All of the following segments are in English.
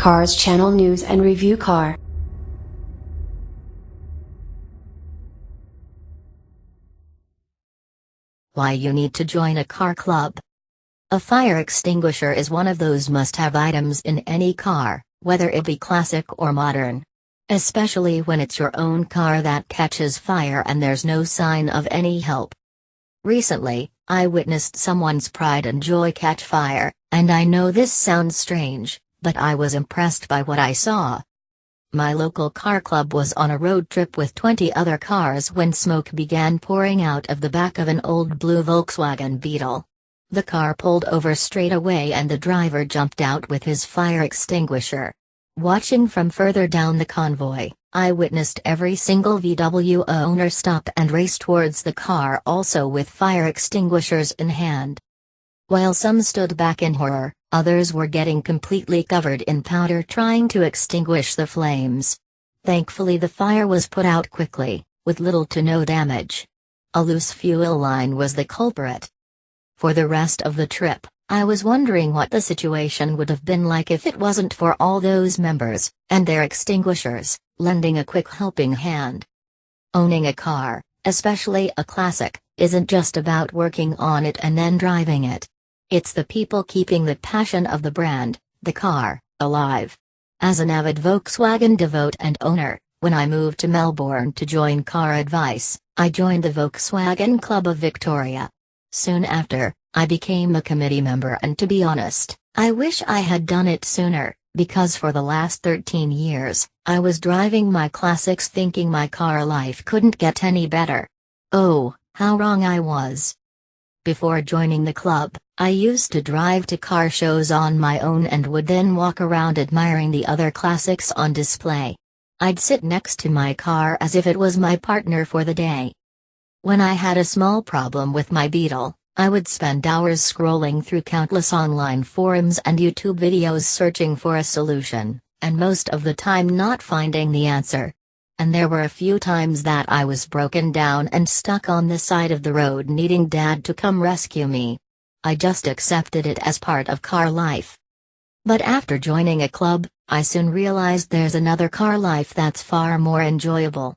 Cars Channel News and Review Car. Why you need to join a car club. A fire extinguisher is one of those must-have items in any car, whether it be classic or modern. Especially when it's your own car that catches fire and there's no sign of any help. Recently, I witnessed someone's pride and joy catch fire, and I know this sounds strange, but I was impressed by what I saw. My local car club was on a road trip with 20 other cars when smoke began pouring out of the back of an old blue Volkswagen Beetle. The car pulled over straight away and the driver jumped out with his fire extinguisher. Watching from further down the convoy, I witnessed every single VW owner stop and race towards the car, also with fire extinguishers in hand. While some stood back in horror, others were getting completely covered in powder trying to extinguish the flames. Thankfully the fire was put out quickly, with little to no damage. A loose fuel line was the culprit. For the rest of the trip, I was wondering what the situation would have been like if it wasn't for all those members, and their extinguishers, lending a quick helping hand. Owning a car, especially a classic, isn't just about working on it and then driving it. It's the people keeping the passion of the brand, the car, alive. As an avid Volkswagen devote and owner, when I moved to Melbourne to join Car Advice, I joined the Volkswagen Club of Victoria. Soon after, I became a committee member, and to be honest, I wish I had done it sooner, because for the last 13 years, I was driving my classics thinking my car life couldn't get any better. Oh, how wrong I was. Before joining the club, I used to drive to car shows on my own and would then walk around admiring the other classics on display. I'd sit next to my car as if it was my partner for the day. When I had a small problem with my Beetle, I would spend hours scrolling through countless online forums and YouTube videos searching for a solution, and most of the time not finding the answer. And there were a few times that I was broken down and stuck on the side of the road needing Dad to come rescue me. I just accepted it as part of car life. But after joining a club, I soon realized there's another car life that's far more enjoyable.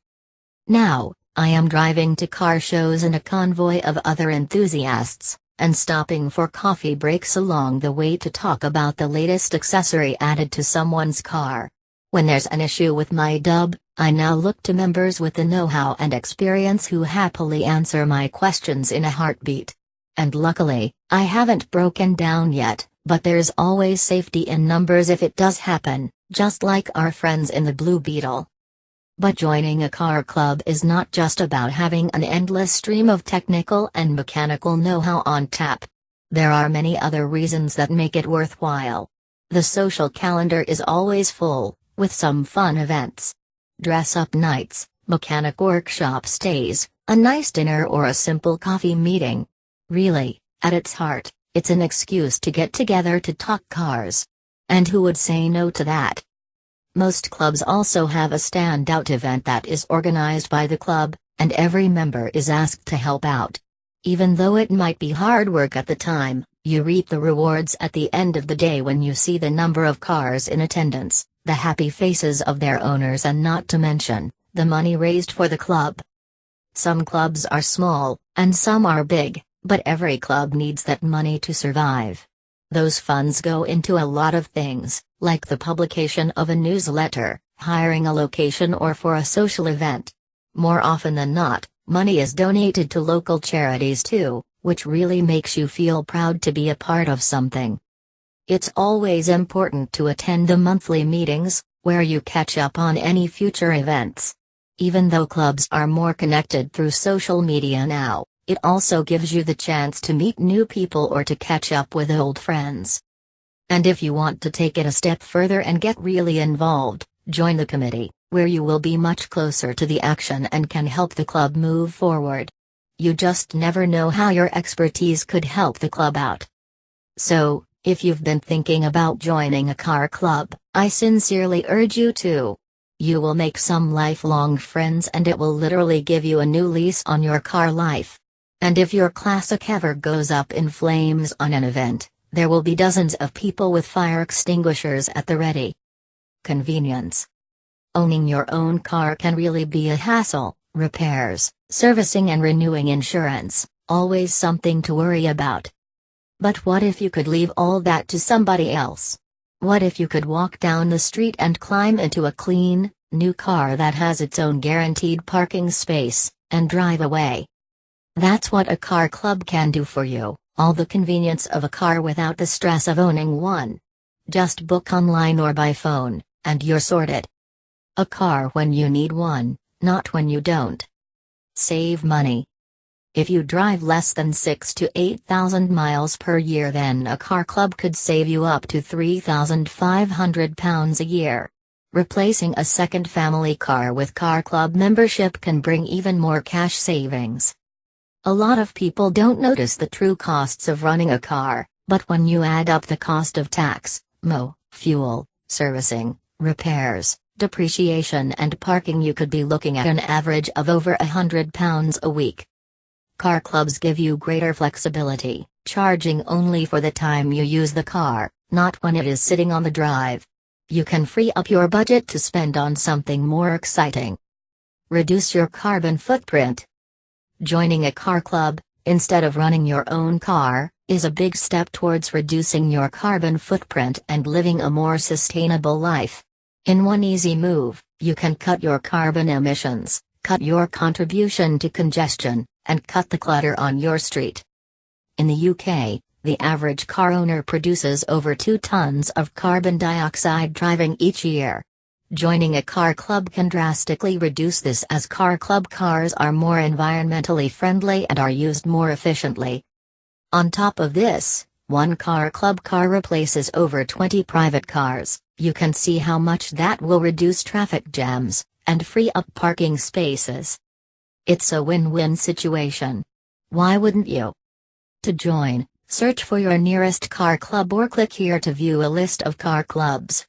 Now, I am driving to car shows in a convoy of other enthusiasts, and stopping for coffee breaks along the way to talk about the latest accessory added to someone's car. When there's an issue with my dub, I now look to members with the know-how and experience who happily answer my questions in a heartbeat. And luckily, I haven't broken down yet, but there's always safety in numbers if it does happen, just like our friends in the Blue Beetle. But joining a car club is not just about having an endless stream of technical and mechanical know-how on tap. There are many other reasons that make it worthwhile. The social calendar is always full, with some fun events. Dress-up nights, mechanic workshop stays, a nice dinner, or a simple coffee meeting. Really, at its heart, it's an excuse to get together to talk cars. And who would say no to that? Most clubs also have a standout event that is organized by the club, and every member is asked to help out. Even though it might be hard work at the time, you reap the rewards at the end of the day when you see the number of cars in attendance, the happy faces of their owners, and not to mention, the money raised for the club. Some clubs are small, and some are big, but every club needs that money to survive. Those funds go into a lot of things, like the publication of a newsletter, hiring a location, or for a social event. More often than not, money is donated to local charities too, which really makes you feel proud to be a part of something. It's always important to attend the monthly meetings, where you catch up on any future events. Even though clubs are more connected through social media now, it also gives you the chance to meet new people or to catch up with old friends. And if you want to take it a step further and get really involved, join the committee, where you will be much closer to the action and can help the club move forward. You just never know how your expertise could help the club out. So, if you've been thinking about joining a car club, I sincerely urge you to. You will make some lifelong friends, and it will literally give you a new lease on your car life. And if your classic ever goes up in flames on an event, there will be dozens of people with fire extinguishers at the ready. convenience. Owning your own car can really be a hassle: repairs, servicing, and renewing insurance, always something to worry about. But what if you could leave all that to somebody else? What if you could walk down the street and climb into a clean, new car that has its own guaranteed parking space, and drive away? That's what a car club can do for you, all the convenience of a car without the stress of owning one. Just book online or by phone, and you're sorted. A car when you need one, not when you don't. Save money. If you drive less than 6,000 to 8,000 miles per year, then a car club could save you up to £3,500 a year. Replacing a second family car with car club membership can bring even more cash savings. A lot of people don't notice the true costs of running a car, but when you add up the cost of tax, fuel, servicing, repairs, depreciation, and parking, you could be looking at an average of over £100 a week. Car clubs give you greater flexibility, charging only for the time you use the car, not when it is sitting on the drive. You can free up your budget to spend on something more exciting. Reduce your carbon footprint. Joining a car club, instead of running your own car, is a big step towards reducing your carbon footprint and living a more sustainable life. In one easy move, you can cut your carbon emissions, cut your contribution to congestion, and cut the clutter on your street. In the UK, the average car owner produces over 2 tons of carbon dioxide driving each year. Joining a car club can drastically reduce this, as car club cars are more environmentally friendly and are used more efficiently. On top of this, one car club car replaces over 20 private cars. You can see how much that will reduce traffic jams and free up parking spaces. It's a win-win situation. Why wouldn't you? To join, search for your nearest car club or click here to view a list of car clubs.